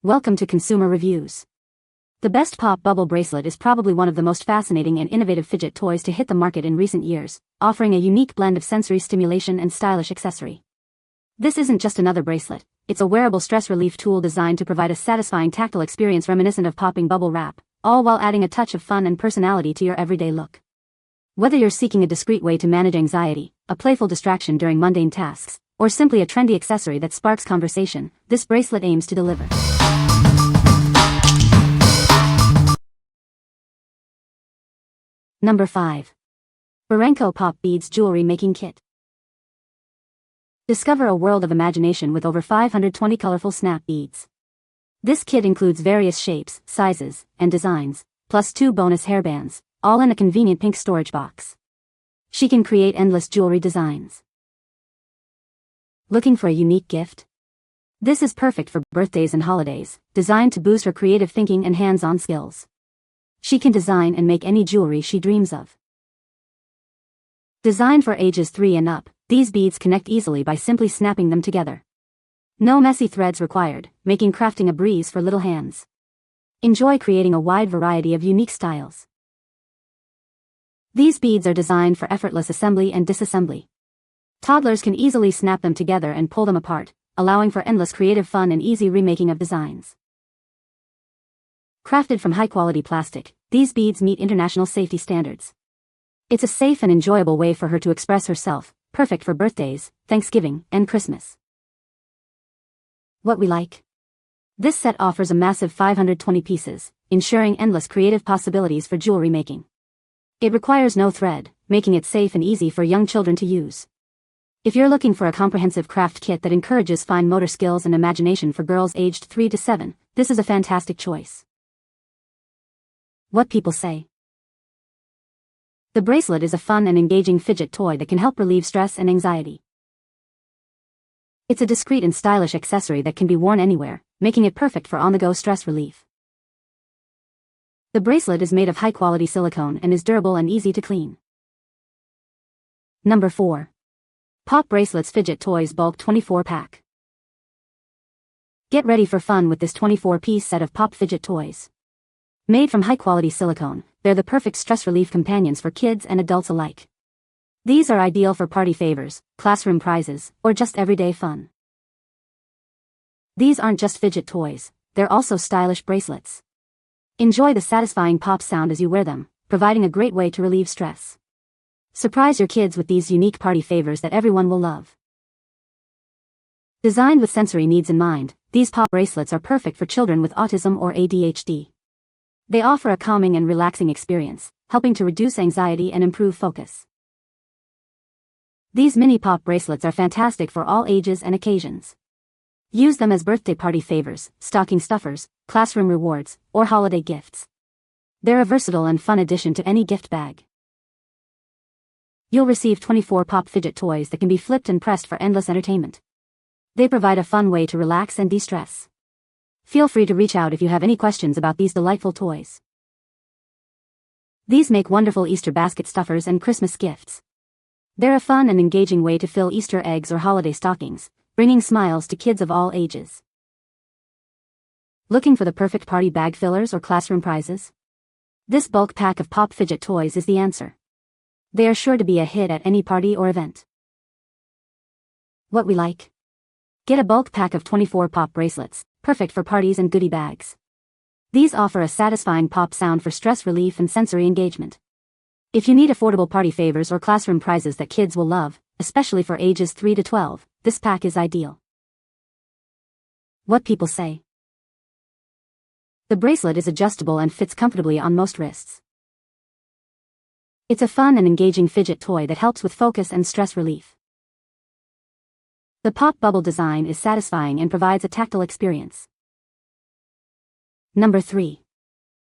Welcome to Consumer Reviews. The best Pop Bubble Bracelet is probably one of the most fascinating and innovative fidget toys to hit the market in recent years, offering a unique blend of sensory stimulation and stylish accessory. This isn't just another bracelet, it's a wearable stress relief tool designed to provide a satisfying tactile experience reminiscent of popping bubble wrap, all while adding a touch of fun and personality to your everyday look. Whether you're seeking a discreet way to manage anxiety, a playful distraction during mundane tasks, or simply a trendy accessory that sparks conversation, this bracelet aims to deliver. Number 5. BIRANCO Pop Beads Jewelry Making Kit. Discover a world of imagination with over 520 colorful snap beads. This kit includes various shapes, sizes, and designs, plus 2 bonus hairbands, all in a convenient pink storage box. She can create endless jewelry designs. Looking for a unique gift? This is perfect for birthdays and holidays, designed to boost her creative thinking and hands-on skills. She can design and make any jewelry she dreams of. Designed for ages 3 and up, these beads connect easily by simply snapping them together. No messy threads required, making crafting a breeze for little hands. Enjoy creating a wide variety of unique styles. These beads are designed for effortless assembly and disassembly. Toddlers can easily snap them together and pull them apart, allowing for endless creative fun and easy remaking of designs. Crafted from high-quality plastic, these beads meet international safety standards. It's a safe and enjoyable way for her to express herself, perfect for birthdays, Thanksgiving, and Christmas. What we like? This set offers a massive 520 pieces, ensuring endless creative possibilities for jewelry making. It requires no thread, making it safe and easy for young children to use. If you're looking for a comprehensive craft kit that encourages fine motor skills and imagination for girls aged 3 to 7, this is a fantastic choice. What people say. The bracelet is a fun and engaging fidget toy that can help relieve stress and anxiety. It's a discreet and stylish accessory that can be worn anywhere, making it perfect for on-the-go stress relief. The bracelet is made of high-quality silicone and is durable and easy to clean. Number 4. Pop Bracelets Fidget Toys Bulk 24-Pack. Get ready for fun with this 24-piece set of Pop fidget toys. Made from high-quality silicone, they're the perfect stress relief companions for kids and adults alike. These are ideal for party favors, classroom prizes, or just everyday fun. These aren't just fidget toys, they're also stylish bracelets. Enjoy the satisfying pop sound as you wear them, providing a great way to relieve stress. Surprise your kids with these unique party favors that everyone will love. Designed with sensory needs in mind, these pop bracelets are perfect for children with autism or ADHD. They offer a calming and relaxing experience, helping to reduce anxiety and improve focus. These mini pop bracelets are fantastic for all ages and occasions. Use them as birthday party favors, stocking stuffers, classroom rewards, or holiday gifts. They're a versatile and fun addition to any gift bag. You'll receive 24 pop fidget toys that can be flipped and pressed for endless entertainment. They provide a fun way to relax and de-stress. Feel free to reach out if you have any questions about these delightful toys. These make wonderful Easter basket stuffers and Christmas gifts. They're a fun and engaging way to fill Easter eggs or holiday stockings, bringing smiles to kids of all ages. Looking for the perfect party bag fillers or classroom prizes? This bulk pack of pop fidget toys is the answer. They are sure to be a hit at any party or event. What we like? Get a bulk pack of 24 pop bracelets, perfect for parties and goodie bags. These offer a satisfying pop sound for stress relief and sensory engagement. If you need affordable party favors or classroom prizes that kids will love, especially for ages 3 to 12, this pack is ideal. What people say. The bracelet is adjustable and fits comfortably on most wrists. It's a fun and engaging fidget toy that helps with focus and stress relief. The pop bubble design is satisfying and provides a tactile experience. Number 3.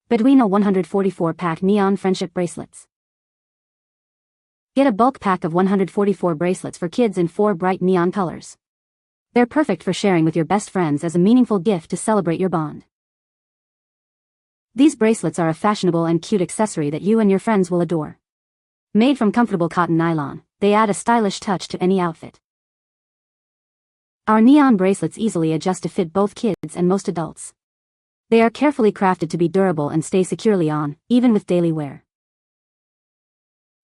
Bedwina 144-Pack Neon Friendship Bracelets. Get a bulk pack of 144 bracelets for kids in 4 bright neon colors. They're perfect for sharing with your best friends as a meaningful gift to celebrate your bond. These bracelets are a fashionable and cute accessory that you and your friends will adore. Made from comfortable cotton nylon, they add a stylish touch to any outfit. Our neon bracelets easily adjust to fit both kids and most adults, They are carefully crafted to be durable and stay securely on, even with daily wear.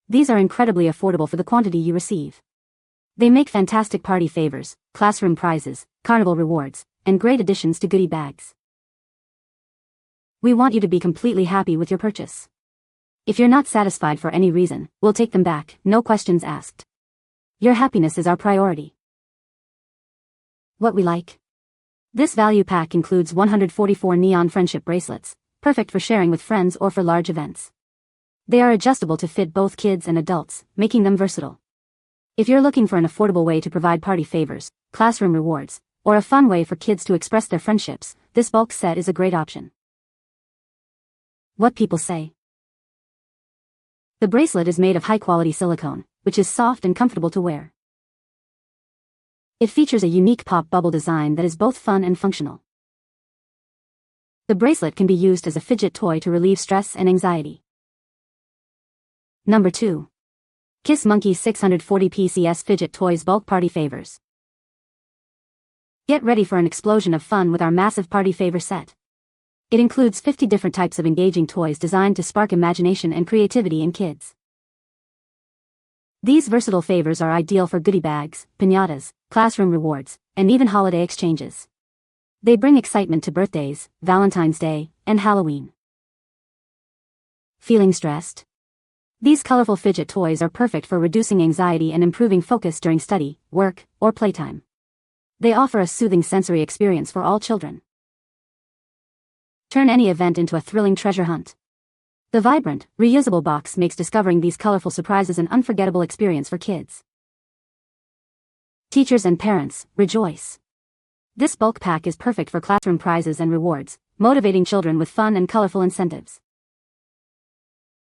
These are incredibly affordable for the quantity you receive. They make fantastic party favors, classroom prizes, carnival rewards, and great additions to goodie bags. We want you to be completely happy with your purchase. If you're not satisfied for any reason, we'll take them back, no questions asked. Your happiness is our priority. What we like. This value pack includes 144 neon friendship bracelets, perfect for sharing with friends or for large events. They are adjustable to fit both kids and adults, making them versatile. If you're looking for an affordable way to provide party favors, classroom rewards, or a fun way for kids to express their friendships, this bulk set is a great option. What people say. The bracelet is made of high-quality silicone, which is soft and comfortable to wear. It features a unique pop bubble design that is both fun and functional. The bracelet can be used as a fidget toy to relieve stress and anxiety. Number 2. Kiss Monkey 640 PCS Fidget Toys Bulk Party Favors. Get ready for an explosion of fun with our massive party favor set. It includes 50 different types of engaging toys designed to spark imagination and creativity in kids. These versatile favors are ideal for goodie bags, piñatas, classroom rewards, and even holiday exchanges. They bring excitement to birthdays, Valentine's Day, and Halloween. Feeling stressed? These colorful fidget toys are perfect for reducing anxiety and improving focus during study, work, or playtime. They offer a soothing sensory experience for all children. Turn any event into a thrilling treasure hunt. The vibrant, reusable box makes discovering these colorful surprises an unforgettable experience for kids. Teachers and parents, rejoice! This bulk pack is perfect for classroom prizes and rewards, motivating children with fun and colorful incentives.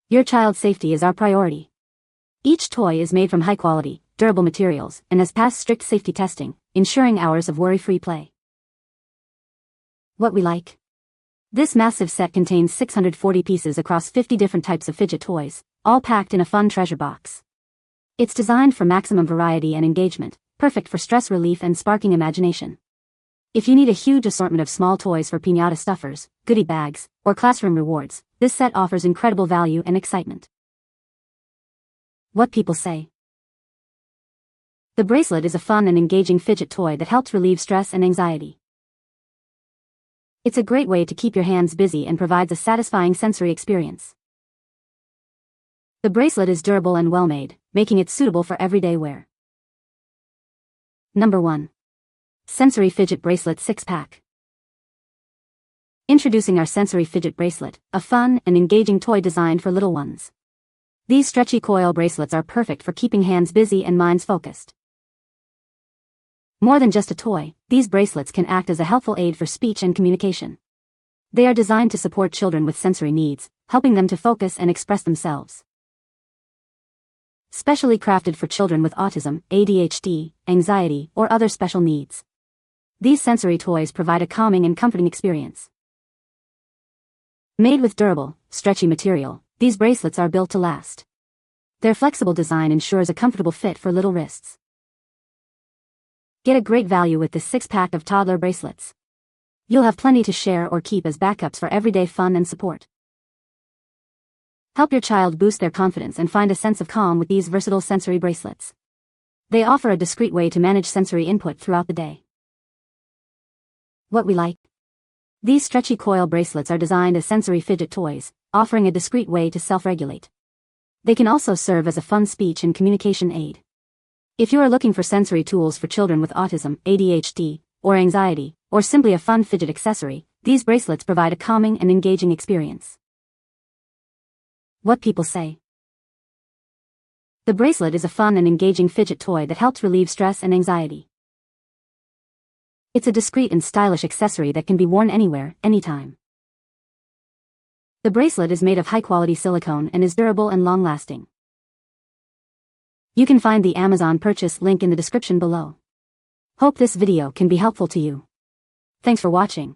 Your child's safety is our priority. Each toy is made from high-quality, durable materials and has passed strict safety testing, ensuring hours of worry-free play. What we like. This massive set contains 640 pieces across 50 different types of fidget toys, all packed in a fun treasure box. It's designed for maximum variety and engagement, perfect for stress relief and sparking imagination. If you need a huge assortment of small toys for piñata stuffers, goodie bags, or classroom rewards, this set offers incredible value and excitement. What people say. The bracelet is a fun and engaging fidget toy that helps relieve stress and anxiety. It's a great way to keep your hands busy and provides a satisfying sensory experience. The bracelet is durable and well-made, making it suitable for everyday wear. Number 1. Sensory Fidget Bracelet 6-Pack. Introducing our Sensory Fidget Bracelet, a fun and engaging toy designed for little ones. These stretchy coil bracelets are perfect for keeping hands busy and minds focused. More than just a toy, these bracelets can act as a helpful aid for speech and communication. They are designed to support children with sensory needs, helping them to focus and express themselves. Specially crafted for children with autism, ADHD, anxiety, or other special needs. These sensory toys provide a calming and comforting experience. Made with durable, stretchy material, these bracelets are built to last. Their flexible design ensures a comfortable fit for little wrists. Get a great value with this 6-pack of toddler bracelets. You'll have plenty to share or keep as backups for everyday fun and support. Help your child boost their confidence and find a sense of calm with these versatile sensory bracelets. They offer a discreet way to manage sensory input throughout the day. What we like. These stretchy coil bracelets are designed as sensory fidget toys, offering a discreet way to self-regulate. They can also serve as a fun speech and communication aid. If you are looking for sensory tools for children with autism, ADHD, or anxiety, or simply a fun fidget accessory, these bracelets provide a calming and engaging experience. What people say. The bracelet is a fun and engaging fidget toy that helps relieve stress and anxiety. It's a discreet and stylish accessory that can be worn anywhere, anytime. The bracelet is made of high-quality silicone and is durable and long-lasting. You can find the Amazon purchase link in the description below. Hope this video can be helpful to you. Thanks for watching.